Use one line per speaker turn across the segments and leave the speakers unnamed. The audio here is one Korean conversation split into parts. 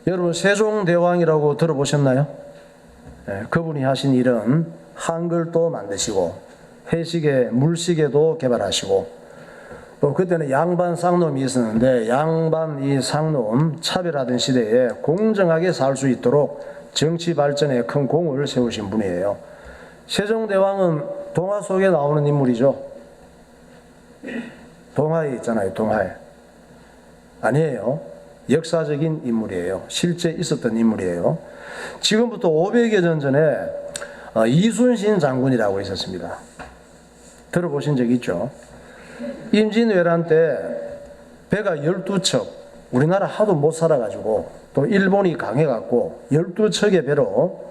여러분 세종대왕이라고 들어보셨나요? 그분이 하신 일은 한글도 만드시고 해시계, 물시계도 개발하시고 또 그때는 양반 쌍놈이 있었는데 양반 이 쌍놈 차별하던 시대에 공정하게 살 수 있도록 정치 발전에 큰 공을 세우신 분이에요. 세종대왕은 동화 속에 나오는 인물이죠. 동화에 있잖아요. 동화에. 아니에요. 역사적인 인물이에요. 실제 있었던 인물이에요. 지금부터 500여 년 전에 이순신 장군이라고 있었습니다. 들어보신 적 있죠? 임진왜란 때 배가 12척, 우리나라 하도 못 살아가지고 또 일본이 강해갖고 12척의 배로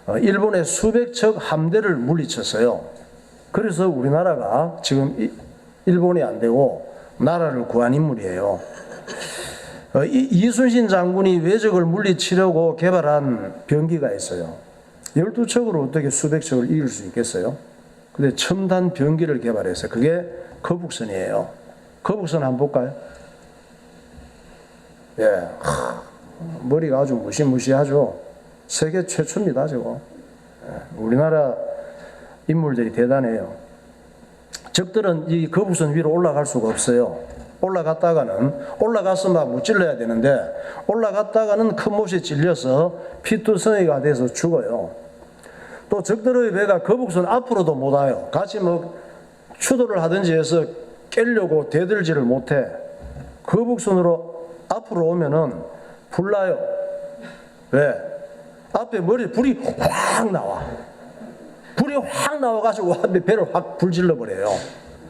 일본의 수백 척 함대를 물리쳤어요. 그래서 우리나라가 지금 일본이 안 되고 나라를 구한 인물이에요. 이순신 장군이 왜적을 물리치려고 개발한 병기가 있어요. 12척으로 어떻게 수백 척을 이길 수 있겠어요? 근데 첨단 병기를 개발했어요. 그게 거북선이에요. 거북선 한번 볼까요? 예, 머리가 아주 무시무시하죠. 세계 최초입니다, 저거. 예, 우리나라 인물들이 대단해요. 적들은 이 거북선 위로 올라갈 수가 없어요. 올라가서 막 무찔러야 되는데 올라갔다가는 큰 못에 찔려서 피투성이가 돼서 죽어요. 또 적들의 배가 거북선 앞으로도 못 와요. 같이 뭐 추돌을 하든지 해서 깨려고 대들지를 못해. 거북선으로 앞으로 오면은 불나요. 왜? 앞에 불이 확 나와. 불이 확 나와가지고 앞에 배를 확 불질러 버려요.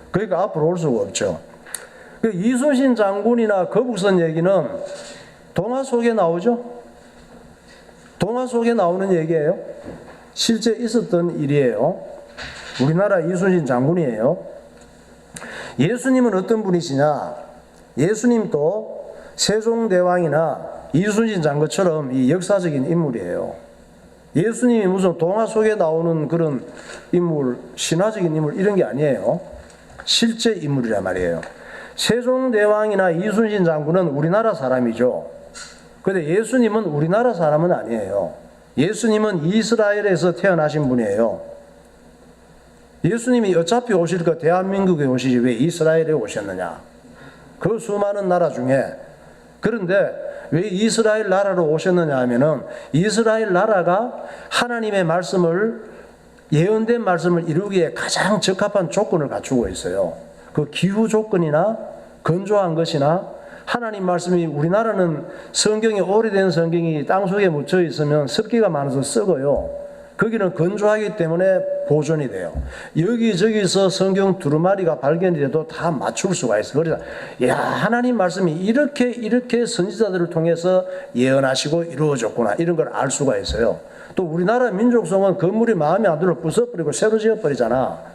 그러니까 앞으로 올 수가 없죠. 이순신 장군이나 거북선 얘기는 동화 속에 나오죠? 동화 속에 나오는 얘기예요. 실제 있었던 일이에요. 우리나라 이순신 장군이에요. 예수님은 어떤 분이시냐? 예수님도 세종대왕이나 이순신 장군처럼 이 역사적인 인물이에요. 예수님이 무슨 동화 속에 나오는 그런 인물, 신화적인 인물 이런 게 아니에요. 실제 인물이란 말이에요. 세종대왕이나 이순신 장군은 우리나라 사람이죠. 그런데 예수님은 우리나라 사람은 아니에요. 예수님은 이스라엘에서 태어나신 분이에요. 예수님이 어차피 오실 거 대한민국에 오시지 왜 이스라엘에 오셨느냐. 그 수많은 나라 중에. 그런데 왜 이스라엘 나라로 오셨느냐 하면은 이스라엘 나라가 하나님의 말씀을, 예언된 말씀을 이루기에 가장 적합한 조건을 갖추고 있어요. 그 기후 조건이나 건조한 것이나 하나님 말씀이, 우리나라는 성경이, 오래된 성경이 땅속에 묻혀 있으면 습기가 많아서 썩어요. 거기는 건조하기 때문에 보존이 돼요. 여기저기서 성경 두루마리가 발견이 돼도 다 맞출 수가 있어요. 그래서 야, 하나님 말씀이 이렇게 선지자들을 통해서 예언하시고 이루어졌구나, 이런 걸 알 수가 있어요. 또 우리나라 민족성은 건물이 마음에 안 들어 부숴버리고 새로 지어버리잖아.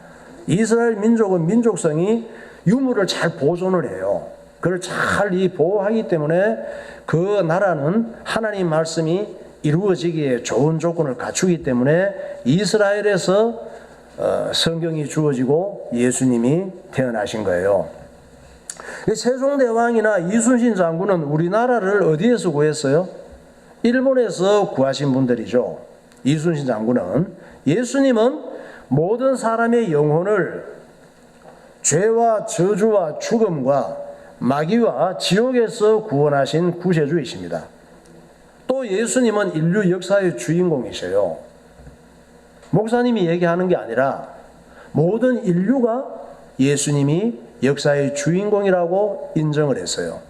이스라엘 민족은 민족성이 유물을 잘 보존을 해요. 그걸 잘 보호하기 때문에 그 나라는 하나님 말씀이 이루어지기에 좋은 조건을 갖추기 때문에 이스라엘에서 성경이 주어지고 예수님이 태어나신 거예요. 세종대왕이나 이순신 장군은 우리나라를 어디에서 구했어요? 일본에서 구하신 분들이죠. 이순신 장군은. 예수님은 모든 사람의 영혼을 죄와 저주와 죽음과 마귀와 지옥에서 구원하신 구세주이십니다. 또 예수님은 인류 역사의 주인공이셔요. 목사님이 얘기하는 게 아니라 모든 인류가 예수님이 역사의 주인공이라고 인정을 했어요.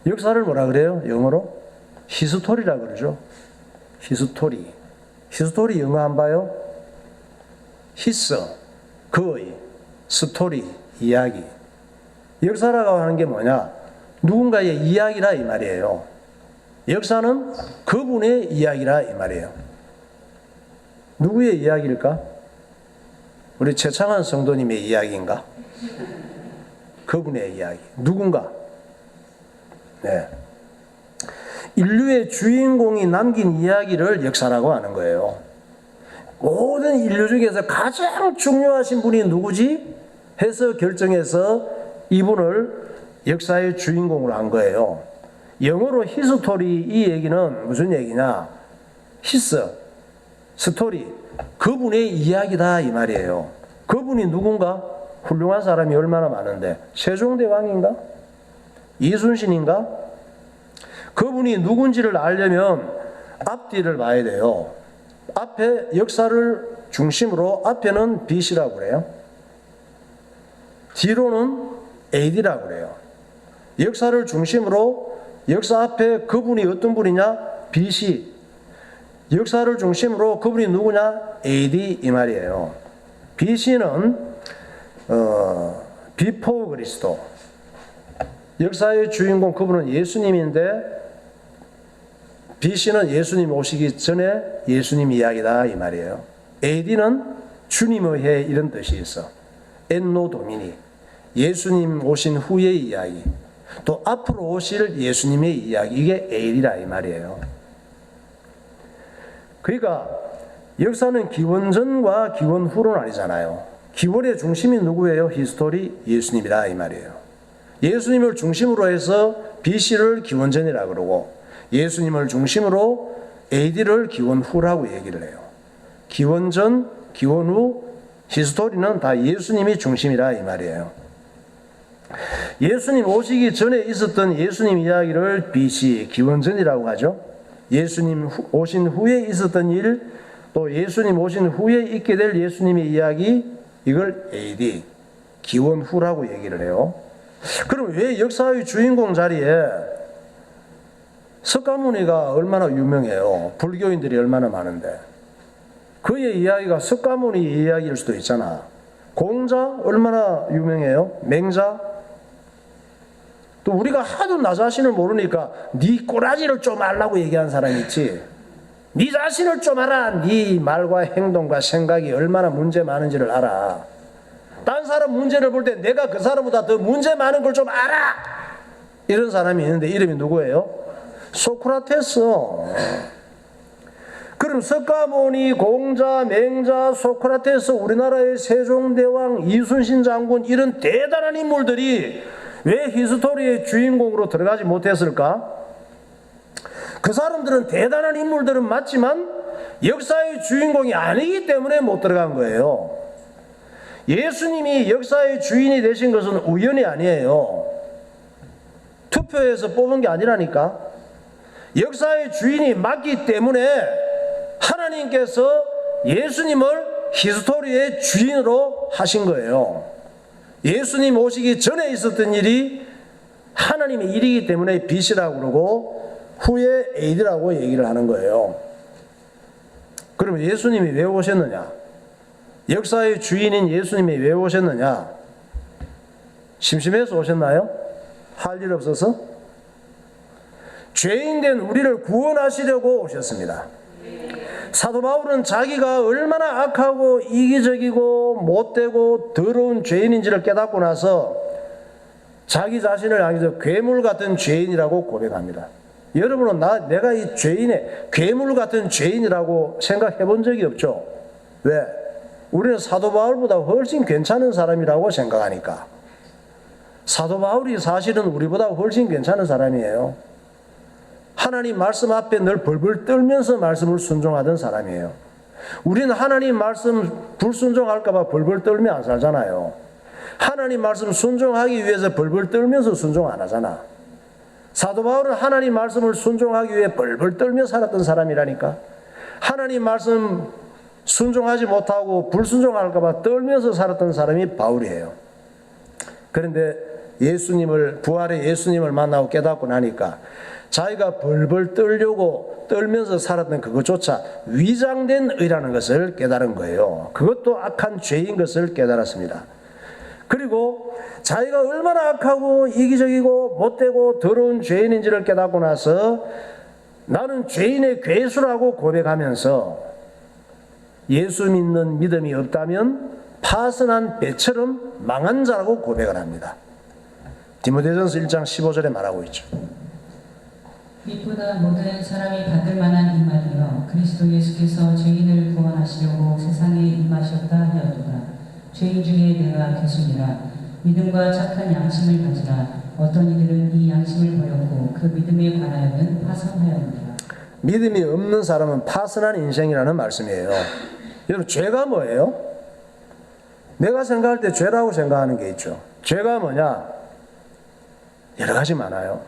역사를 뭐라 그래요? 영어로? 히스토리라 그러죠. 히스토리. 히스토리 영어 안 봐요? 히스, 그의, 스토리, 이야기. 역사라고 하는 게 뭐냐? 누군가의 이야기라 이 말이에요. 역사는 그분의 이야기라 이 말이에요. 누구의 이야기일까? 우리 최창한 성도님의 이야기인가? 그분의 이야기. 누군가? 네. 인류의 주인공이 남긴 이야기를 역사라고 하는 거예요. 모든 인류 중에서 가장 중요하신 분이 누구지? 해서 결정해서 이분을 역사의 주인공으로 한 거예요. 영어로 히스토리 이 얘기는 무슨 얘기냐? 히스, 스토리, 그분의 이야기다 이 말이에요. 그분이 누군가? 훌륭한 사람이 얼마나 많은데 세종대왕인가? 이순신인가? 그분이 누군지를 알려면 앞뒤를 봐야 돼요. 앞에 역사를 중심으로 앞에는 BC라고 그래요. 뒤로는 AD라고 그래요. 역사를 중심으로 역사 앞에 그분이 어떤 분이냐? BC. 역사를 중심으로 그분이 누구냐? AD 이 말이에요. BC는 비포 그리스도. 역사의 주인공 그분은 예수님인데 BC는 예수님 오시기 전에 예수님 이야기다 이 말이에요. AD는 주님의 해 이런 뜻이 있어. 엔노 도미니. 예수님 오신 후의 이야기. 또 앞으로 오실 예수님의 이야기. 이게 AD라 이 말이에요. 그러니까 역사는 기원전과 기원후로 아니잖아요. 기원의 중심이 누구예요? 히스토리 예수님이다 이 말이에요. 예수님을 중심으로 해서 BC를 기원전이라 그러고 예수님을 중심으로 AD를 기원후라고 얘기를 해요. 기원전, 기원후, 히스토리는 다 예수님이 중심이라 이 말이에요. 예수님 오시기 전에 있었던 예수님 이야기를 BC, 기원전이라고 하죠. 예수님 오신 후에 있었던 일, 또 예수님 오신 후에 있게 될 예수님의 이야기, 이걸 AD, 기원후라고 얘기를 해요. 그럼 왜 역사의 주인공 자리에 석가모니가 얼마나 유명해요? 불교인들이 얼마나 많은데. 그의 이야기가 석가모니 이야기일 수도 있잖아. 공자 얼마나 유명해요? 맹자? 또 우리가 하도 나 자신을 모르니까 네 꼬라지를 좀 알라고 얘기하는 사람이 있지. 네 자신을 좀 알아. 네 말과 행동과 생각이 얼마나 문제 많은지를 알아. 딴 사람 문제를 볼 때 내가 그 사람보다 더 문제 많은 걸 좀 알아. 이런 사람이 있는데 이름이 누구예요? 소크라테스. 그럼 석가모니, 공자, 맹자, 소크라테스, 우리나라의 세종대왕, 이순신 장군 이런 대단한 인물들이 왜 히스토리의 주인공으로 들어가지 못했을까? 그 사람들은 대단한 인물들은 맞지만 역사의 주인공이 아니기 때문에 못 들어간 거예요. 예수님이 역사의 주인이 되신 것은 우연이 아니에요. 투표해서 뽑은 게 아니라니까. 역사의 주인이 맞기 때문에 하나님께서 예수님을 히스토리의 주인으로 하신 거예요. 예수님 오시기 전에 있었던 일이 하나님의 일이기 때문에 BC라고 그러고 후에 AD라고 얘기를 하는 거예요. 그러면 예수님이 왜 오셨느냐? 역사의 주인인 예수님이 왜 오셨느냐? 심심해서 오셨나요? 할 일 없어서? 죄인된 우리를 구원하시려고 오셨습니다. 사도 바울은 자기가 얼마나 악하고 이기적이고 못되고 더러운 죄인인지를 깨닫고 나서 자기 자신을 향해서 괴물 같은 죄인이라고 고백합니다. 여러분은 내가 이 죄인의 괴물 같은 죄인이라고 생각해 본 적이 없죠? 왜? 우리는 사도 바울보다 훨씬 괜찮은 사람이라고 생각하니까. 사도 바울이 사실은 우리보다 훨씬 괜찮은 사람이에요. 하나님 말씀 앞에 늘 벌벌 떨면서 말씀을 순종하던 사람이에요. 우리는 하나님 말씀 불순종할까 봐 벌벌 떨며 안 살잖아요. 하나님 말씀 순종하기 위해서 벌벌 떨면서 순종 안 하잖아. 사도 바울은 하나님 말씀을 순종하기 위해 벌벌 떨며 살았던 사람이라니까. 하나님 말씀 순종하지 못하고 불순종할까 봐 떨면서 살았던 사람이 바울이에요. 그런데 부활의 예수님을 만나고 깨닫고 나니까 자기가 벌벌 떨면서 살았던 그것조차 위장된 의라는 것을 깨달은 거예요. 그것도 악한 죄인 것을 깨달았습니다. 그리고 자기가 얼마나 악하고 이기적이고 못되고 더러운 죄인인지를 깨닫고 나서 나는 죄인의 괴수라고 고백하면서 예수 믿는 믿음이 없다면 파선한 배처럼 망한 자라고 고백을 합니다. 디모데전서 1장 15절에 말하고 있죠.
빛보다 모든 사람이 받을 만한 이 말이여 그리스도 예수께서 죄인을 구원하시려고 세상에 임하셨다 하였도다. 죄인 중에 내가 교수니라. 믿음과 착한 양심을 가지라. 어떤 이들은 이 양심을 버렸고 그 믿음에 관하여는 파선하였느니라.
믿음이 없는 사람은 파선한 인생이라는 말씀이에요. 여러분, 죄가 뭐예요? 내가 생각할 때 죄라고 생각하는 게 있죠. 죄가 뭐냐? 여러 가지 많아요.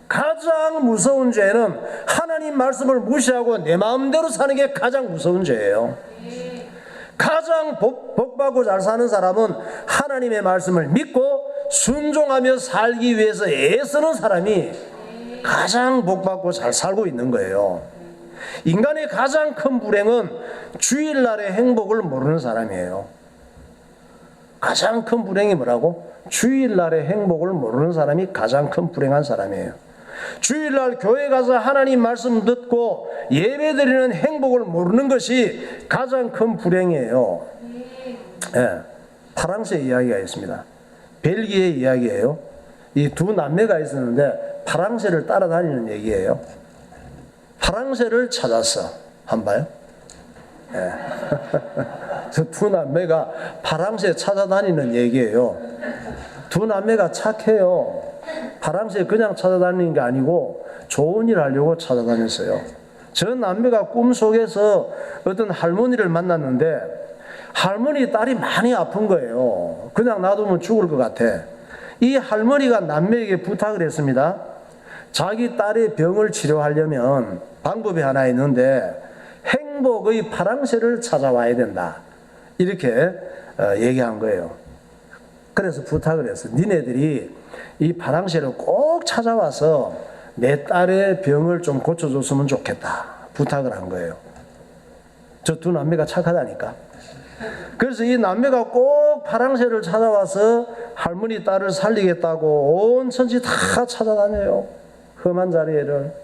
가장 무서운 죄는 하나님 말씀을 무시하고 내 마음대로 사는 게 가장 무서운 죄예요. 가장 복받고 잘 사는 사람은 하나님의 말씀을 믿고 순종하며 살기 위해서 애쓰는 사람이 가장 복받고 잘 살고 있는 거예요. 인간의 가장 큰 불행은 주일날의 행복을 모르는 사람이에요. 가장 큰 불행이 뭐라고? 주일날의 행복을 모르는 사람이 가장 큰 불행한 사람이에요. 주일날 교회 가서 하나님 말씀 듣고 예배드리는 행복을 모르는 것이 가장 큰 불행이에요. 예, 파랑새 이야기가 있습니다. 벨기에 이야기예요. 이 두 남매가 있었는데 파랑새를 따라다니는 얘기예요. 파랑새를 찾았어. 한번 봐요. 예. 저 두 남매가 파랑새 찾아다니는 얘기예요. 두 남매가 착해요. 파랑새 그냥 찾아다니는 게 아니고 좋은 일 하려고 찾아다녔어요. 저 남매가 꿈속에서 어떤 할머니를 만났는데 할머니 딸이 많이 아픈 거예요. 그냥 놔두면 죽을 것 같아. 이 할머니가 남매에게 부탁을 했습니다. 자기 딸의 병을 치료하려면 방법이 하나 있는데 행복의 파랑새를 찾아와야 된다. 이렇게 얘기한 거예요. 그래서 부탁을 했어요. 니네들이 이 파랑새를 꼭 찾아와서 내 딸의 병을 좀 고쳐줬으면 좋겠다. 부탁을 한 거예요. 저 두 남매가 착하다니까. 그래서 이 남매가 꼭 파랑새를 찾아와서 할머니 딸을 살리겠다고 온 천지 다 찾아다녀요. 험한 자리를.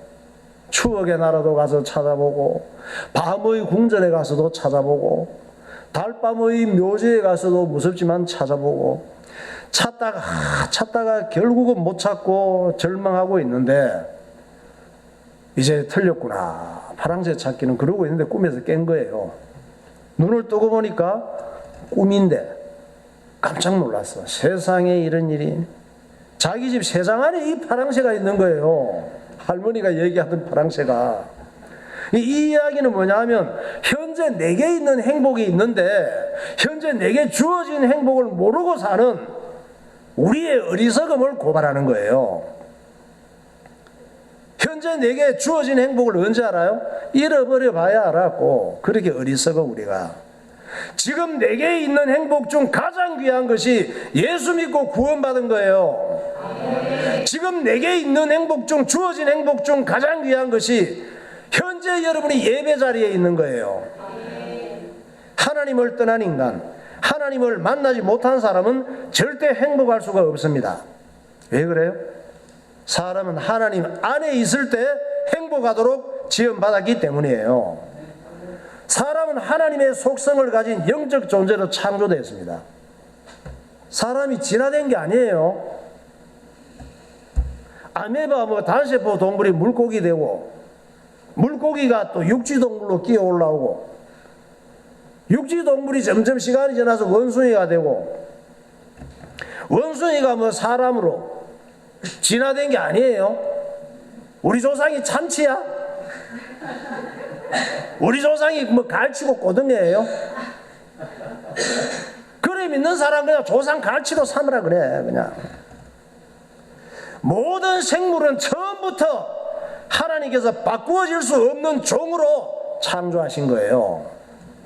추억의 나라도 가서 찾아보고, 밤의 궁전에 가서도 찾아보고, 달밤의 묘지에 가서도 무섭지만 찾아보고, 찾다가 결국은 못 찾고 절망하고 있는데 이제 틀렸구나. 파랑새 찾기는 그러고 있는데 꿈에서 깬 거예요. 눈을 뜨고 보니까 꿈인데 깜짝 놀랐어. 세상에 이런 일이. 자기 집 세상 안에 이 파랑새가 있는 거예요. 할머니가 얘기하던 파랑새가. 이 이야기는 뭐냐 하면 현재 내게 있는 행복이 있는데 현재 내게 주어진 행복을 모르고 사는 우리의 어리석음을 고발하는 거예요. 현재 내게 주어진 행복을 언제 알아요? 잃어버려 봐야 알았고, 그렇게 어리석어 우리가. 지금 내게 있는 행복 중 가장 귀한 것이 예수 믿고 구원받은 거예요. 지금 내게 있는 행복 중, 주어진 행복 중 가장 귀한 것이 현재 여러분이 예배 자리에 있는 거예요. 하나님을 떠난 인간, 하나님을 만나지 못한 사람은 절대 행복할 수가 없습니다. 왜 그래요? 사람은 하나님 안에 있을 때 행복하도록 지음받았기 때문이에요. 사람은 하나님의 속성을 가진 영적 존재로 창조되었습니다. 사람이 진화된 게 아니에요. 아메바 단세포 동물이 물고기 되고, 물고기가 또 육지동물로 끼어 올라오고, 육지동물이 점점 시간이 지나서 원숭이가 되고, 원숭이가 사람으로 진화된 게 아니에요. 우리 조상이 참치야? 우리 조상이 갈치고 고등어예요? 그래 믿는 사람 그냥 조상 갈치로 삼으라 그래. 그냥 모든 생물은 처음부터 하나님께서 바꾸어질 수 없는 종으로 창조하신 거예요.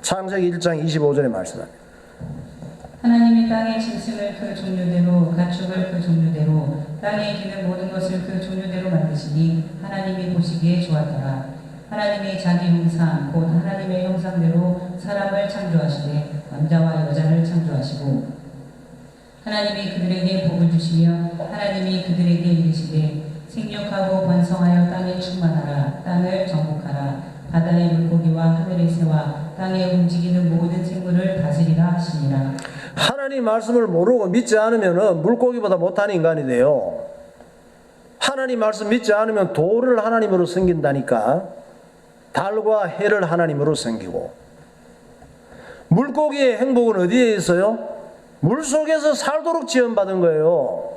창세기 1장 25절에 말씀합니다.
하나님이 땅의 짐승을 그 종류대로, 가축을 그 종류대로, 땅에 기는 모든 것을 그 종류대로 만드시니 하나님이 보시기에 좋았더라. 하나님이 자기 형상 곧 하나님의 형상대로 사람을 창조하시되 남자와 여자를 창조하시고, 하나님이 그들에게 복을 주시며 하나님이 그들에게 이르시되 생육하고 번성하여 땅에 충만하라. 땅을 정복하라. 바다의 물고기와 하늘의 새와 땅에 움직이는 모든 생물을 다스리라 하시니라.
하나님 말씀을 모르고 믿지 않으면 물고기보다 못한 인간이 돼요. 하나님 말씀 믿지 않으면 돌을 하나님으로 섬긴다니까. 달과 해를 하나님으로 섬기고. 물고기의 행복은 어디에 있어요? 물속에서 살도록 지원받은 거예요.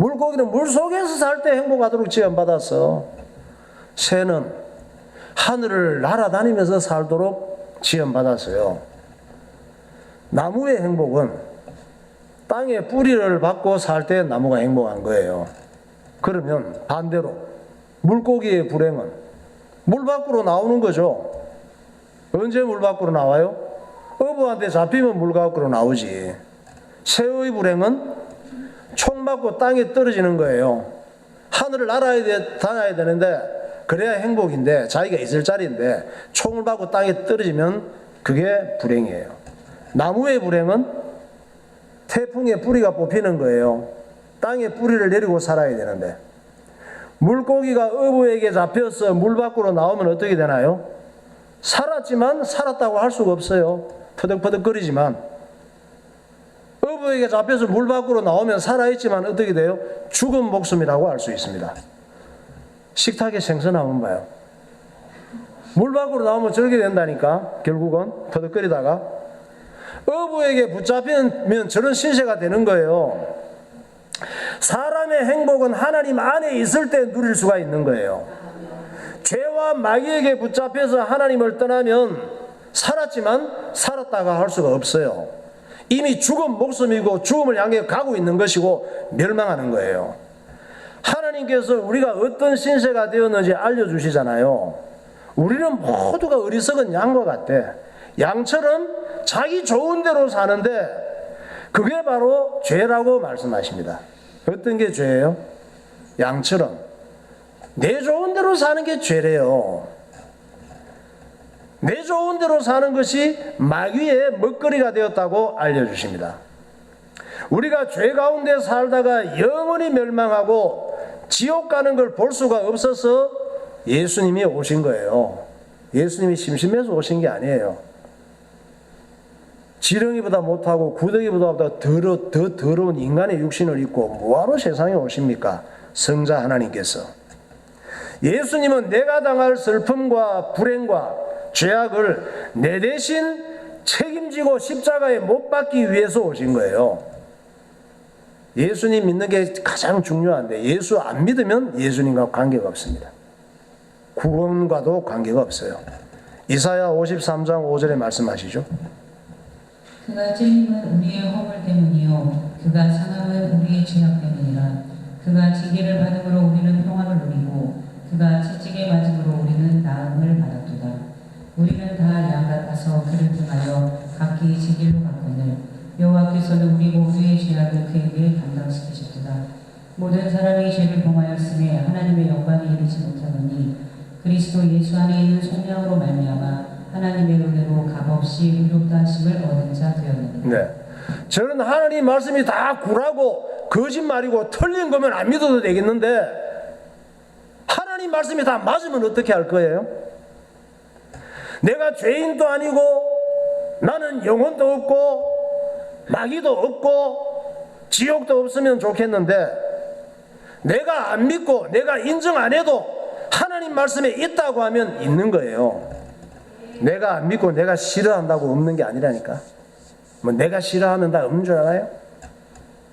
물고기는 물속에서 살 때 행복하도록 지원받았어. 새는 하늘을 날아다니면서 살도록 지원받았어요. 나무의 행복은 땅에 뿌리를 받고 살 때 나무가 행복한 거예요. 그러면 반대로 물고기의 불행은 물 밖으로 나오는 거죠. 언제 물 밖으로 나와요? 어부한테 잡히면 물 밖으로 나오지. 새의 불행은 총 맞고 땅에 떨어지는 거예요. 하늘을 날아야 되는데 그래야 행복인데 자기가 있을 자리인데 총을 맞고 땅에 떨어지면 그게 불행이에요. 나무의 불행은 태풍에 뿌리가 뽑히는 거예요. 땅에 뿌리를 내리고 살아야 되는데 물고기가 어부에게 잡혀서 물 밖으로 나오면 어떻게 되나요? 살았지만 살았다고 할 수가 없어요. 퍼덕퍼덕거리지만. 어부에게 잡혀서 물 밖으로 나오면 살아있지만 어떻게 돼요? 죽은 목숨이라고 할 수 있습니다. 식탁에 생선 한번 봐요. 물 밖으로 나오면 저렇게 된다니까. 결국은 퍼덕거리다가 어부에게 붙잡히면 저런 신세가 되는 거예요. 사람의 행복은 하나님 안에 있을 때 누릴 수가 있는 거예요. 죄와 마귀에게 붙잡혀서 하나님을 떠나면 살았지만 살았다가 할 수가 없어요. 이미 죽은 목숨이고 죽음을 향해 가고 있는 것이고 멸망하는 거예요. 하나님께서 우리가 어떤 신세가 되었는지 알려주시잖아요. 우리는 모두가 어리석은 양과 같대. 양처럼 자기 좋은 대로 사는데 그게 바로 죄라고 말씀하십니다. 어떤 게 죄예요? 양처럼 내 좋은 대로 사는 게 죄래요. 내 좋은 대로 사는 것이 마귀의 먹거리가 되었다고 알려주십니다. 우리가 죄 가운데 살다가 영원히 멸망하고 지옥 가는 걸 볼 수가 없어서 예수님이 오신 거예요. 예수님이 심심해서 오신 게 아니에요. 지렁이보다 못하고 구더기보다 더 더러운 인간의 육신을 입고 뭐하러 세상에 오십니까? 성자 하나님께서. 예수님은 내가 당할 슬픔과 불행과 죄악을 내 대신 책임지고 십자가에 못 박기 위해서 오신 거예요. 예수님 믿는 게 가장 중요한데 예수 안 믿으면 예수님과 관계가 없습니다. 구원과도 관계가 없어요. 이사야 53장 5절에 말씀하시죠.
그가 찔림은 우리의 허물 때문이요 그가 상함은 우리의 죄악 때문이라. 그가 징계를 받음으로 우리는 평안을 누리고 그가 채찍에 맞음으로 우리는 나음을 받았도다. 우리는 다 양 같아서 그를 등하여 각기 제 길로 갔거늘 여호와께서는 우리 모두의 죄악을 그에게 감당시키셨도다. 모든 사람이 죄를 범하였음에 하나님의 영광이 이르지 못하더니 그리스도 예수 안에 있는 속량으로 말미암아 하나님의 은혜로 값없이 의롭다 하심을 얻은 자 되었느니라.
네. 저는 하나님 말씀이 다 구라고 거짓말이고 틀린 거면 안 믿어도 되겠는데 하나님 말씀이 다 맞으면 어떻게 할 거예요? 내가 죄인도 아니고 나는 영혼도 없고 마귀도 없고 지옥도 없으면 좋겠는데 내가 안 믿고 내가 인정 안 해도 하나님 말씀에 있다고 하면 있는 거예요. 내가 안 믿고 내가 싫어한다고 없는 게 아니라니까. 뭐 내가 싫어하면 다 없는 줄 알아요?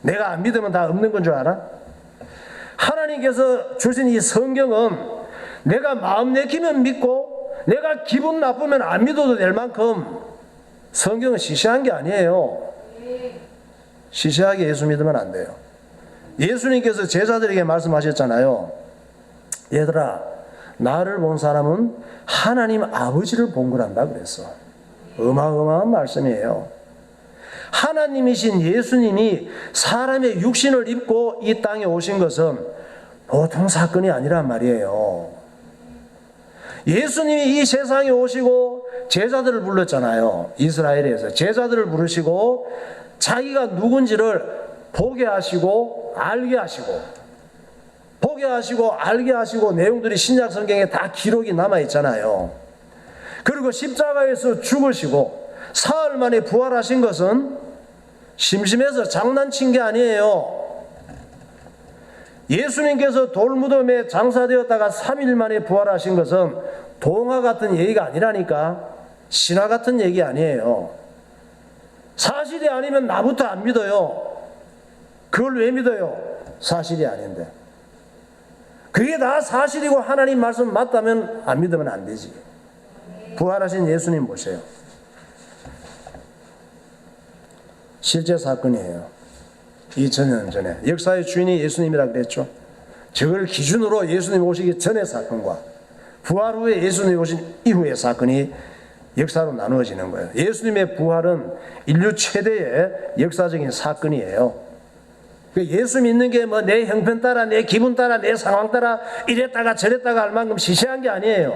내가 안 믿으면 다 없는 건 줄 알아? 하나님께서 주신 이 성경은 내가 마음 내키면 믿고 내가 기분 나쁘면 안 믿어도 될 만큼 성경은 시시한 게 아니에요. 시시하게 예수 믿으면 안 돼요. 예수님께서 제자들에게 말씀하셨잖아요. 얘들아, 나를 본 사람은 하나님 아버지를 본 거란다 그랬어. 어마어마한 말씀이에요. 하나님이신 예수님이 사람의 육신을 입고 이 땅에 오신 것은 보통 사건이 아니란 말이에요. 예수님이 이 세상에 오시고 제자들을 불렀잖아요. 이스라엘에서 제자들을 부르시고 자기가 누군지를 보게 하시고 알게 하시고 보게 하시고 알게 하시고 내용들이 신약 성경에 다 기록이 남아 있잖아요. 그리고 십자가에서 죽으시고 사흘 만에 부활하신 것은 심심해서 장난친 게 아니에요. 예수님께서 돌무덤에 장사되었다가 3일 만에 부활하신 것은 동화 같은 얘기가 아니라니까. 신화 같은 얘기 아니에요. 사실이 아니면 나부터 안 믿어요. 그걸 왜 믿어요? 사실이 아닌데. 그게 다 사실이고 하나님 말씀 맞다면 안 믿으면 안 되지. 부활하신 예수님 보세요. 실제 사건이에요. 2000년 전에 역사의 주인이 예수님이라 그랬죠. 저걸 기준으로 예수님 오시기 전의 사건과 부활 후에 예수님 오신 이후의 사건이 역사로 나누어지는 거예요. 예수님의 부활은 인류 최대의 역사적인 사건이에요. 예수 믿는 게 뭐 내 형편 따라, 내 기분 따라, 내 상황 따라 이랬다가 저랬다가 할 만큼 시시한 게 아니에요.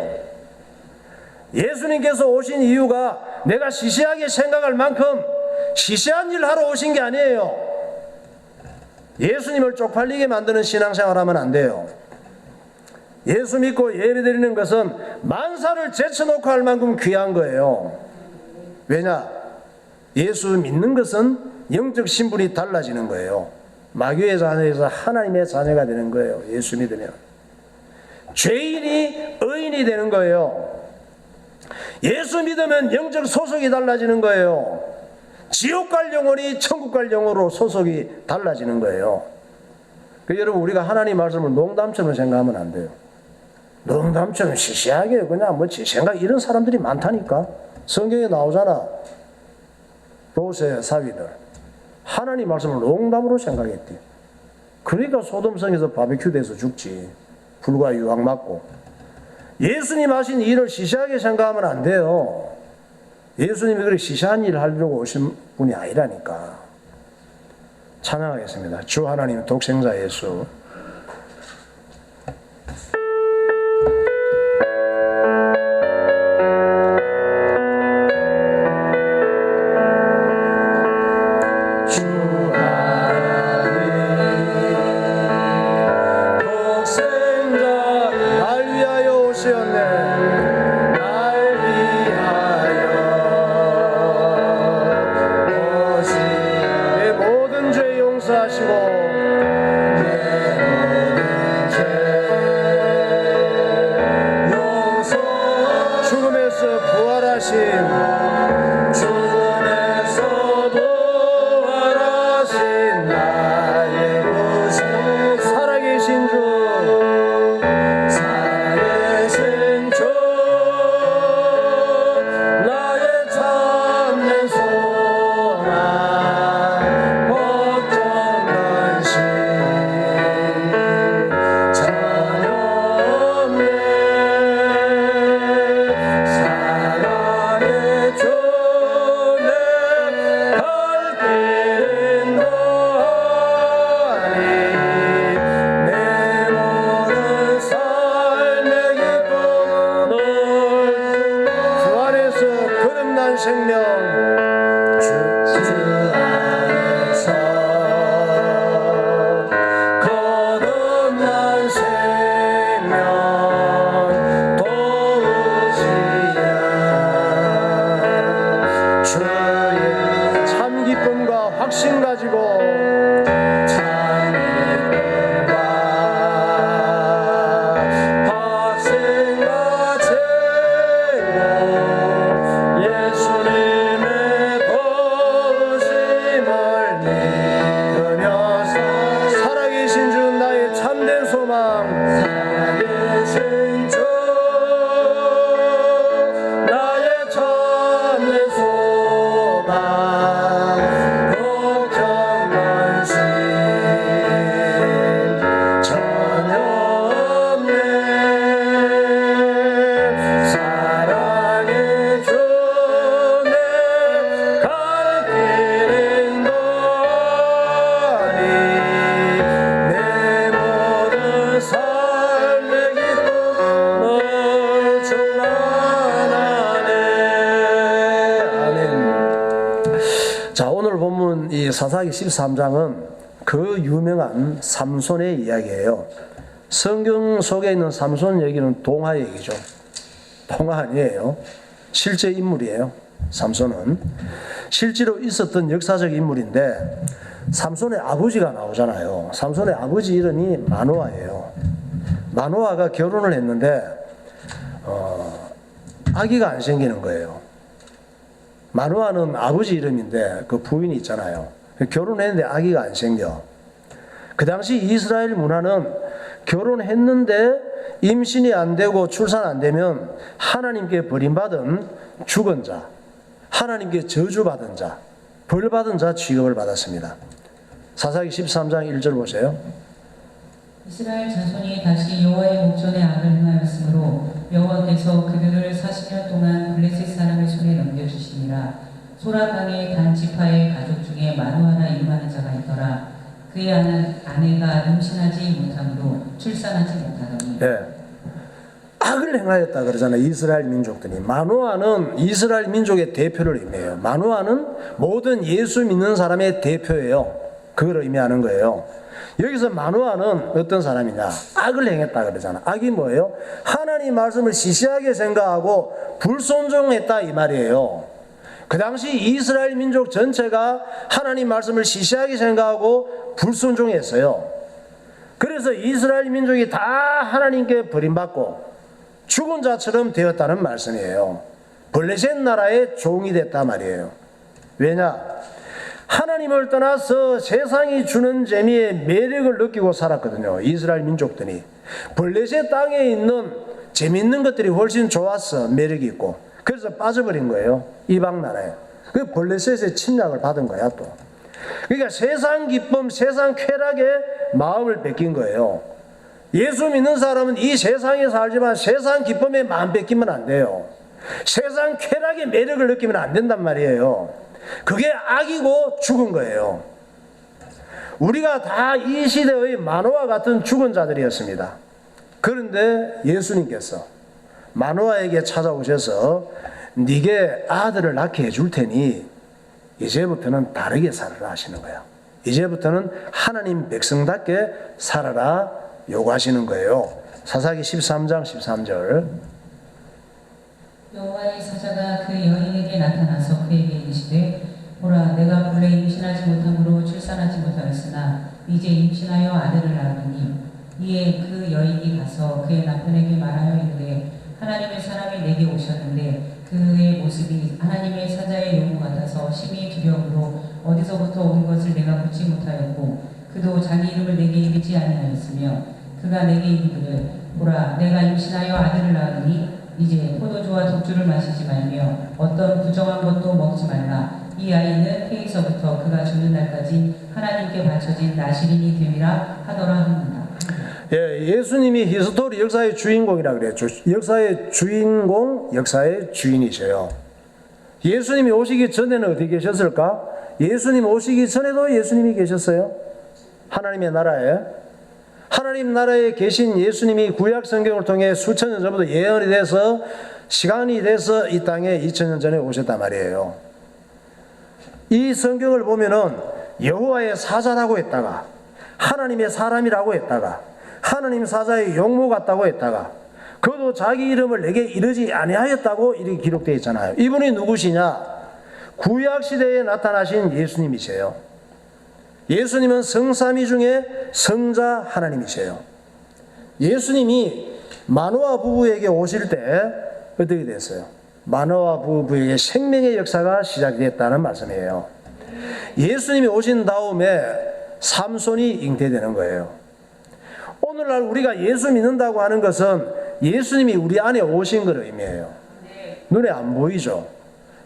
예수님께서 오신 이유가 내가 시시하게 생각할 만큼 시시한 일 하러 오신 게 아니에요. 예수님을 쪽팔리게 만드는 신앙생활 하면 안 돼요. 예수 믿고 예배드리는 것은 만사를 제쳐놓고 할 만큼 귀한 거예요. 왜냐? 예수 믿는 것은 영적 신분이 달라지는 거예요. 마귀의 자녀에서 하나님의 자녀가 되는 거예요. 예수 믿으면 죄인이 의인이 되는 거예요. 예수 믿으면 영적 소속이 달라지는 거예요. 지옥 갈 영혼이 천국 갈 영혼으로 소속이 달라지는 거예요. 여러분, 우리가 하나님 말씀을 농담처럼 생각하면 안 돼요. 농담처럼 시시하게 그냥 뭐 지 생각 이런 사람들이 많다니까. 성경에 나오잖아. 롯의 사위들 하나님 말씀을 농담으로 생각했대. 그러니까 소돔성에서 바비큐 돼서 죽지. 불과 유황 맞고. 예수님 하신 일을 시시하게 생각하면 안 돼요. 예수님이 그렇게 시시한 일을 하려고 오신 분이 아니라니까. 찬양하겠습니다. 주 하나님 독생자 예수. 사사기 13장은 그 유명한 삼손의 이야기예요. 성경 속에 있는 삼손 얘기는 동화 얘기죠. 동화 아니에요. 실제 인물이에요. 삼손은 실제로 있었던 역사적 인물인데 삼손의 아버지가 나오잖아요. 삼손의 아버지 이름이 마노아예요. 마노아가 결혼을 했는데 아기가 안 생기는 거예요. 마노아는 아버지 이름인데 그 부인이 있잖아요. 결혼했는데 아기가 안 생겨. 그 당시 이스라엘 문화는 결혼했는데 임신이 안 되고 출산 안 되면 하나님께 버림받은 죽은 자, 하나님께 저주받은 자, 벌받은 자 취급을 받았습니다. 사사기 13장 1절 보세요.
이스라엘 자손이 다시 여호와의 목전에 악을 행하였으므로 여호와께서 그들을 40년 동안 블레셋 사람의 손에 넘겨주시니라. 소라강의 단 지파의 가족 중에 마누아라 이름하는 자가 있더라. 그의 아내가 임신하지 못함으로 출산하지 못하더니.
악을 행하였다 그러잖아요. 이스라엘 민족들이. 마노아는 이스라엘 민족의 대표를 의미해요. 마노아는 모든 예수 믿는 사람의 대표예요. 그걸 의미하는 거예요. 여기서 마노아는 어떤 사람이냐? 악을 행했다 그러잖아. 악이 뭐예요? 하나님 말씀을 시시하게 생각하고 불순종했다 이 말이에요. 그 당시 이스라엘 민족 전체가 하나님 말씀을 시시하게 생각하고 불순종했어요. 그래서 이스라엘 민족이 다 하나님께 버림받고 죽은 자처럼 되었다는 말씀이에요. 블레셋 나라의 종이 됐단 말이에요. 왜냐? 하나님을 떠나서 세상이 주는 재미에 매력을 느끼고 살았거든요. 이스라엘 민족들이. 블레셋 땅에 있는 재미있는 것들이 훨씬 좋았어. 매력이 있고. 그래서 빠져버린 거예요. 이방 나라에. 그 블레셋의 침략을 받은 거야 또. 그러니까 세상 기쁨, 세상 쾌락에 마음을 뺏긴 거예요. 예수 믿는 사람은 이 세상에 살지만 세상 기쁨에 마음 뺏기면 안 돼요. 세상 쾌락의 매력을 느끼면 안 된단 말이에요. 그게 악이고 죽은 거예요. 우리가 다 이 시대의 마노아 같은 죽은 자들이었습니다. 그런데 예수님께서 마노아에게 찾아오셔서 네게 아들을 낳게 해줄 테니 이제부터는 다르게 살아라 하시는 거예요. 이제부터는 하나님 백성답게 살아라 요구하시는 거예요. 사사기 13장 13절.
여호와의 사자가 그 여인에게 나타나서 그에게 이르시되 보라 내가 본래 임신하지 못함으로 출산하지 못하였으나 이제 임신하여 아들을 낳으니 이에 그 여인이 가서 그의 남편에게 말하여 이르되 하나님의 사람이 내게 오셨는데 그의 모습이 하나님의 사자의 용모 같아서 심히 두려움으로 어디서부터 온 것을 내가 묻지 못하였고 그도 자기 이름을 내게 이르지 아니하였으며 그가 내게 이르기를 보라 내가 임신하여 아들을 낳으니 이제 포도주와 독주를 마시지 말며 어떤 부정한 것도 먹지 말라. 이 아이는 태에서부터 그가 죽는 날까지 하나님께 바쳐진 나시린이 됨이라 하더라 합니다.
예수님이 히스토리 역사의 주인공이라 그랬죠. 역사의 주인공, 역사의 주인이셔요. 예수님이 오시기 전에는 어디 계셨을까? 예수님 오시기 전에도 예수님이 계셨어요. 하나님의 나라에. 하나님 나라에 계신 예수님이 구약 성경을 통해 수천 년 전부터 예언이 돼서 시간이 돼서 이 땅에 2000년 전에 오셨단 말이에요. 이 성경을 보면은 여호와의 사자라고 했다가 하나님의 사람이라고 했다가 하나님 사자의 용모 같다고 했다가 그도 자기 이름을 내게 이르지 아니하였다고 이렇게 기록되어 있잖아요. 이분이 누구시냐? 구약 시대에 나타나신 예수님이세요. 예수님은 성삼위 중에 성자 하나님이세요. 예수님이 마노아 부부에게 오실 때 어떻게 됐어요? 마노아 부부에게 생명의 역사가 시작됐다는 말씀이에요. 예수님이 오신 다음에 삼손이 잉태되는 거예요. 오늘날 우리가 예수 믿는다고 하는 것은 예수님이 우리 안에 오신 걸 의미해요. 눈에 안 보이죠?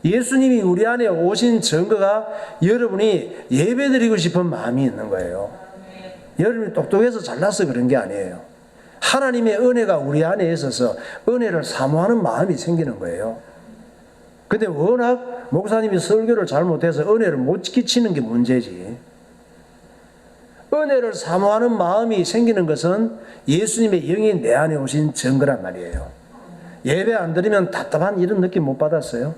예수님이 우리 안에 오신 증거가 여러분이 예배드리고 싶은 마음이 있는 거예요. 여러분이 똑똑해서 잘나서 그런 게 아니에요. 하나님의 은혜가 우리 안에 있어서 은혜를 사모하는 마음이 생기는 거예요. 근데 워낙 목사님이 설교를 잘못해서 은혜를 못 끼치는 게 문제지. 은혜를 사모하는 마음이 생기는 것은 예수님의 영이 내 안에 오신 증거란 말이에요. 예배 안 드리면 답답한 이런 느낌 못 받았어요?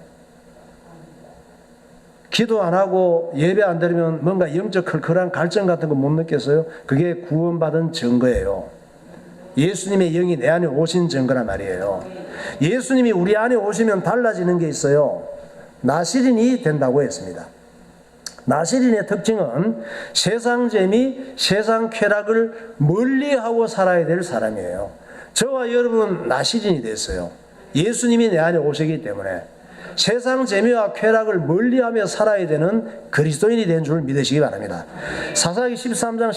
기도 안 하고 예배 안 드리면 뭔가 영적 컬컬한 갈증 같은 거 못 느꼈어요? 그게 구원받은 증거예요. 예수님의 영이 내 안에 오신 증거란 말이에요. 예수님이 우리 안에 오시면 달라지는 게 있어요. 나시린이 된다고 했습니다. 나시린의 특징은 세상 재미, 세상 쾌락을 멀리하고 살아야 될 사람이에요. 저와 여러분은 나시린이 됐어요. 예수님이 내 안에 오시기 때문에 세상 재미와 쾌락을 멀리하며 살아야 되는 그리스도인이 된 줄 믿으시기 바랍니다. 사사기 13장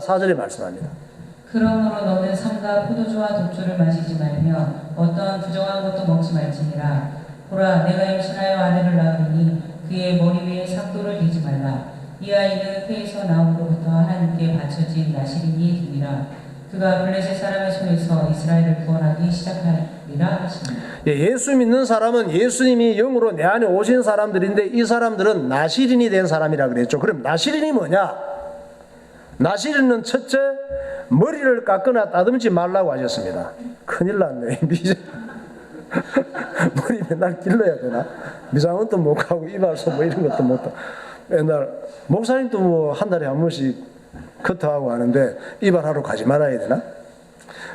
4절에 말씀합니다.
그러므로 너는 삼가 포도주와 독주를 마시지 말며 어떤 부정한 것도 먹지 말지니라. 보라, 내가 임신하여 아들을 낳으리니 그의 머리 위에 삭도를 대지 말라. 이 아이는 폐에서 나옴으로부터 하나님께 바쳐진 나시린이의 김이라. 그가 블레셋 사람의 손에서 이스라엘을 구원하기 시작하리라 하시니.
예수 믿는 사람은 예수님이 영으로 내 안에 오신 사람들인데 이 사람들은 나시린이 된 사람이라 그랬죠. 그럼 나시린이 뭐냐? 나시린은 첫째, 머리를 깎거나 따듬지 말라고 하셨습니다. 큰일 났네. 머리 맨날 길러야 되나? 미장원도 못 가고 이발소 뭐 이런 것도 못 하고 맨날 목사님도 뭐 한 달에 한 번씩 커트하고 하는데 이발하러 가지 말아야 되나?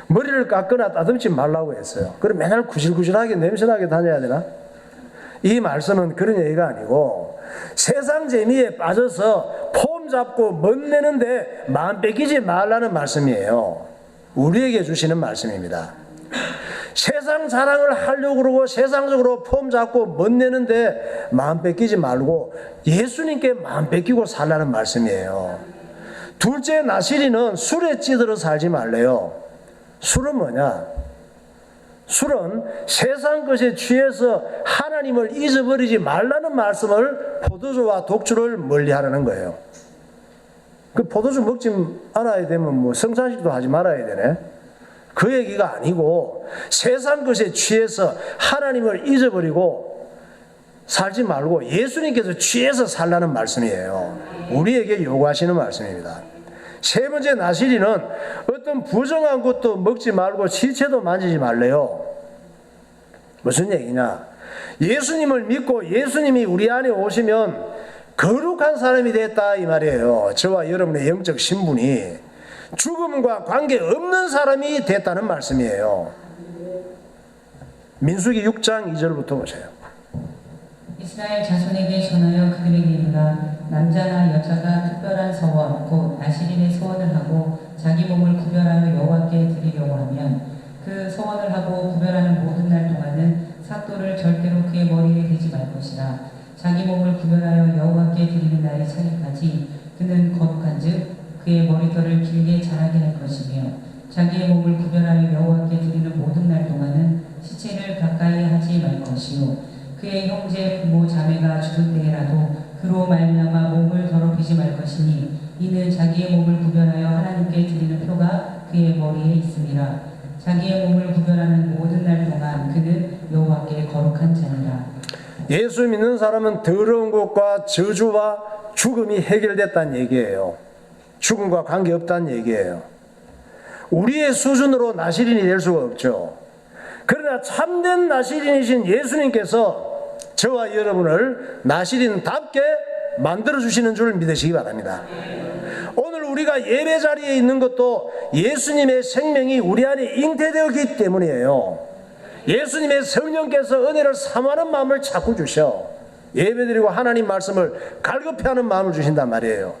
머리를 깎거나 따듬지 말라고 했어요. 그럼 맨날 구질구질하게 냄새나게 다녀야 되나? 이 말씀은 그런 얘기가 아니고 세상 재미에 빠져서 폼 잡고 멋내는데 마음 뺏기지 말라는 말씀이에요. 우리에게 주시는 말씀입니다. 세상 자랑을 하려고 그러고 세상적으로 폼 잡고 멋내는데 마음 뺏기지 말고 예수님께 마음 뺏기고 살라는 말씀이에요. 둘째, 나시리는 술에 찌들어 살지 말래요. 술은 뭐냐? 술은 세상 것에 취해서 하나님을 잊어버리지 말라는 말씀을 포도주와 독주를 멀리하라는 거예요. 그 포도주 먹지 않아야 되면 뭐 성찬식도 하지 말아야 되네. 그 얘기가 아니고 세상 것에 취해서 하나님을 잊어버리고 살지 말고 예수님께서 취해서 살라는 말씀이에요. 우리에게 요구하시는 말씀입니다. 세 번째, 나시리는 어떤 부정한 것도 먹지 말고 시체도 만지지 말래요. 무슨 얘기냐? 예수님을 믿고 예수님이 우리 안에 오시면 거룩한 사람이 됐다 이 말이에요. 저와 여러분의 영적 신분이 죽음과 관계없는 사람이 됐다는 말씀이에요. 민수기 6장 2절부터 보세요.
이스라엘 자손에게 전하여 그들에게 이르라. 남자나 여자가 특별한 서원 곧 나시린의 서원을 하고 자기 몸을 구별하여 여호와께 드리려고 하면 그 서원을 하고 구별하는 모든 날 동안은 삭도를 절대로 그의 머리에 대지 말 것이라. 자기 몸을 구별하여 여호와께 드리는 날이 차기까지 그는 거룩한즉 그의 머리털을 길게 자라게 할 것이며 자기의 몸을 구별하여 여호와께 드리는 모든 날 동안은 시체를 가까이 하지 말 것이요 그의 형제 부모 자매가 죽을 때에라도 그로 말미암아 몸을 더럽히지 말 것이니 이는 자기의 몸을 구별하여 하나님께 드리는 표가 그의 머리에 있음이라. 자기의 몸을 구별하는 모든 날 동안 그는 여호와께 거룩한 자니라.
예수 믿는 사람은 더러운 것과 저주와 죽음이 해결됐다는 얘기예요. 죽음과 관계없다는 얘기예요. 우리의 수준으로 나시린이 될 수가 없죠. 그러나 참된 나시린이신 예수님께서 저와 여러분을 나시린답게 만들어주시는 줄 믿으시기 바랍니다. 오늘 우리가 예배 자리에 있는 것도 예수님의 생명이 우리 안에 잉태되었기 때문이에요. 예수님의 성령께서 은혜를 사모하는 마음을 자꾸 주셔. 예배드리고 하나님 말씀을 갈급해하는 마음을 주신단 말이에요.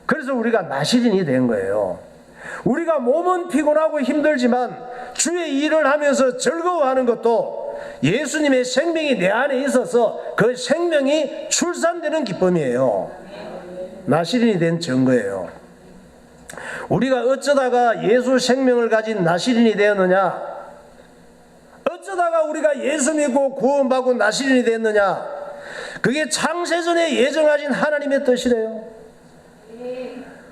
그래서 우리가 나시린이 된 거예요. 우리가 몸은 피곤하고 힘들지만 주의 일을 하면서 즐거워하는 것도 예수님의 생명이 내 안에 있어서 그 생명이 출산되는 기쁨이에요. 나시린이 된 증거예요. 우리가 어쩌다가 예수 생명을 가진 나시린이 되었느냐? 어쩌다가 우리가 예수 믿고 구원받고 나시린이 되었느냐? 그게 창세전에 예정하신 하나님의 뜻이래요.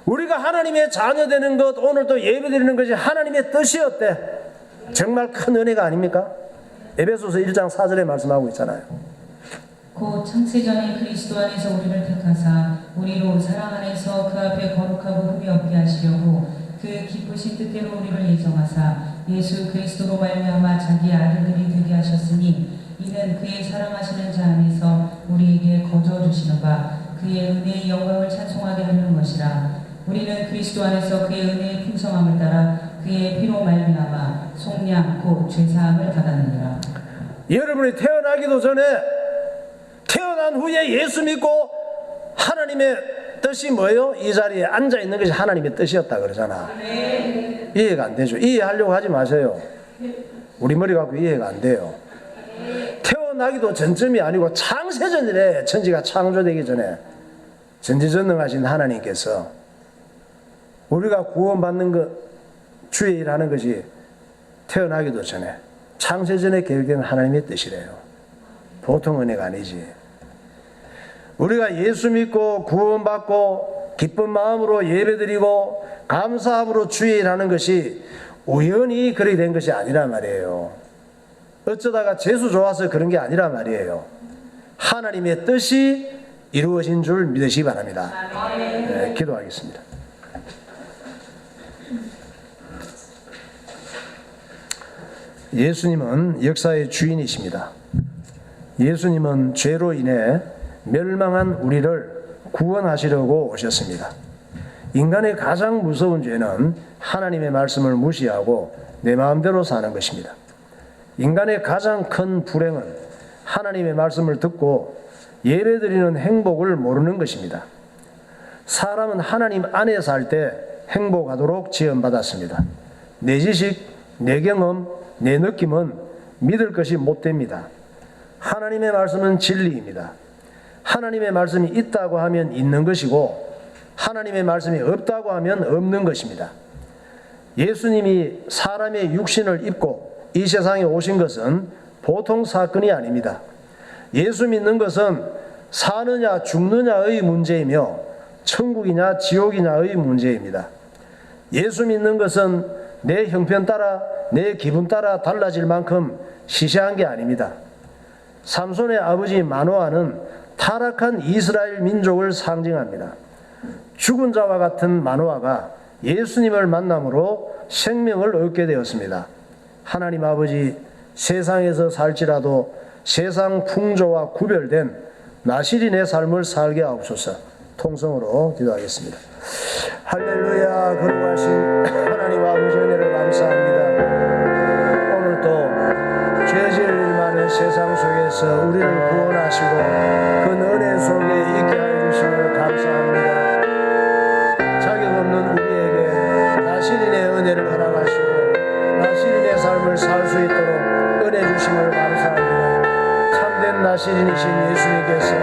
우리가 하나님의 자녀 되는 것, 오늘 또 예배드리는 것이 하나님의 뜻이었대. 정말 큰 은혜가 아닙니까? 에베소서 1장 4절에 말씀하고 있잖아요.
곧 창세전에 그리스도 안에서 우리를 택하사 우리로 사랑 안에서 그 앞에 거룩하고 흠이 없게 하시려고 그 기쁘신 뜻대로 우리를 예정하사 예수 그리스도로 말미암아 자기 아들들이 되게 하셨으니 이는 그의 사랑하시는 자 안에서 우리에게 거저 주시는 바 그의 은혜의 영광을 찬송하게 하는 것이라. 우리는 그리스도 안에서 그의 은혜의 풍성함을 따라 그의 피로 말미암아 속량 곧 죄사함을 받았느니라.
여러분이 태어나기도 전에 태어난 후에 예수 믿고 하나님의 뜻이 뭐예요? 이 자리에 앉아 있는 것이 하나님의 뜻이었다 그러잖아. 이해가 안 되죠. 이해하려고 하지 마세요. 우리 머리 갖고 이해가 안 돼요. 태어나기도 전쯤이 아니고 창세전이래. 천지가 창조되기 전에 전지전능하신 하나님께서 우리가 구원받는 것, 주의 일하는 것이 태어나기도 전에 창세전에 계획된 하나님의 뜻이래요. 보통 은혜가 아니지. 우리가 예수 믿고 구원받고 기쁜 마음으로 예배드리고 감사함으로 주의 일하는 것이 우연히 그렇게 된 것이 아니란 말이에요. 어쩌다가 재수 좋아서 그런 게 아니란 말이에요. 하나님의 뜻이 이루어진 줄 믿으시기 바랍니다. 네, 기도하겠습니다. 예수님은 역사의 주인이십니다. 예수님은 죄로 인해 멸망한 우리를 구원하시려고 오셨습니다. 인간의 가장 무서운 죄는 하나님의 말씀을 무시하고 내 마음대로 사는 것입니다. 인간의 가장 큰 불행은 하나님의 말씀을 듣고 예배드리는 행복을 모르는 것입니다. 사람은 하나님 안에 살 때 행복하도록 지음받았습니다. 내 지식, 내 경험, 내 느낌은 믿을 것이 못 됩니다. 하나님의 말씀은 진리입니다. 하나님의 말씀이 있다고 하면 있는 것이고 하나님의 말씀이 없다고 하면 없는 것입니다. 예수님이 사람의 육신을 입고 이 세상에 오신 것은 보통 사건이 아닙니다. 예수 믿는 것은 사느냐 죽느냐의 문제이며 천국이냐 지옥이냐의 문제입니다. 예수 믿는 것은 내 형편 따라 내 기분 따라 달라질 만큼 시시한 게 아닙니다. 삼손의 아버지 마노아는 타락한 이스라엘 민족을 상징합니다. 죽은 자와 같은 마노아가 예수님을 만남으로 생명을 얻게 되었습니다. 하나님 아버지, 세상에서 살지라도 세상 풍조와 구별된 나시린의 삶을 살게 하옵소서. 통성으로 기도하겠습니다. 할렐루야. 거룩하신 하나님 아버지 은혜를 감사합니다. 오늘도 죄질 일 많은 세상 속에서 우리를 구원하시고 그 은혜 속에 있게 하여 주심을 감사합니다. 자격 없는 우리에게 나시린의 은혜를 허락하시고 나시린의 삶을 살 수 있도록 은혜 주심을 감사합니다. 참된 나시린이신 예수님께서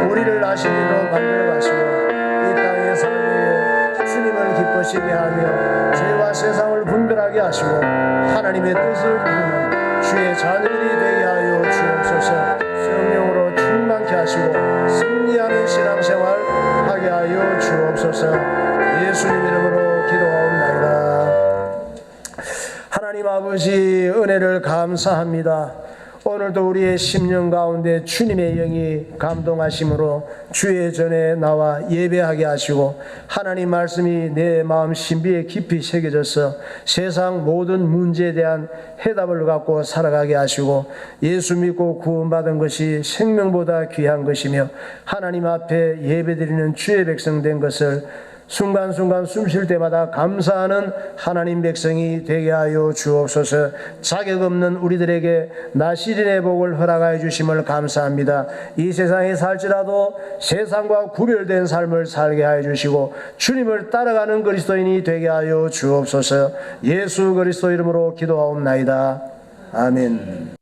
우리를 나시린으로 만들어 가시고 이 땅의 삶에 주님을 기쁘시게 하며 죄와 세상을 분별하게 하시고 하나님의 뜻을 이루는 주의 자녀들이 되게 하여 주옵소서. 성령으로 충만케 하시고 승리하는 신앙생활 하게 하여 주옵소서. 예수님 이름으로 기도하옵나이다. 하나님 아버지 은혜를 감사합니다. 오늘도 우리의 심령 가운데 주님의 영이 감동하심으로 주의 전에 나와 예배하게 하시고 하나님 말씀이 내 마음 신비에 깊이 새겨져서 세상 모든 문제에 대한 해답을 갖고 살아가게 하시고 예수 믿고 구원받은 것이 생명보다 귀한 것이며 하나님 앞에 예배드리는 주의 백성 된 것을 순간순간 숨 쉴 때마다 감사하는 하나님 백성이 되게 하여 주옵소서. 자격 없는 우리들에게 나시린의 복을 허락하여 주심을 감사합니다. 이 세상에 살지라도 세상과 구별된 삶을 살게 하여 주시고 주님을 따라가는 그리스도인이 되게 하여 주옵소서. 예수 그리스도 이름으로 기도하옵나이다. 아멘.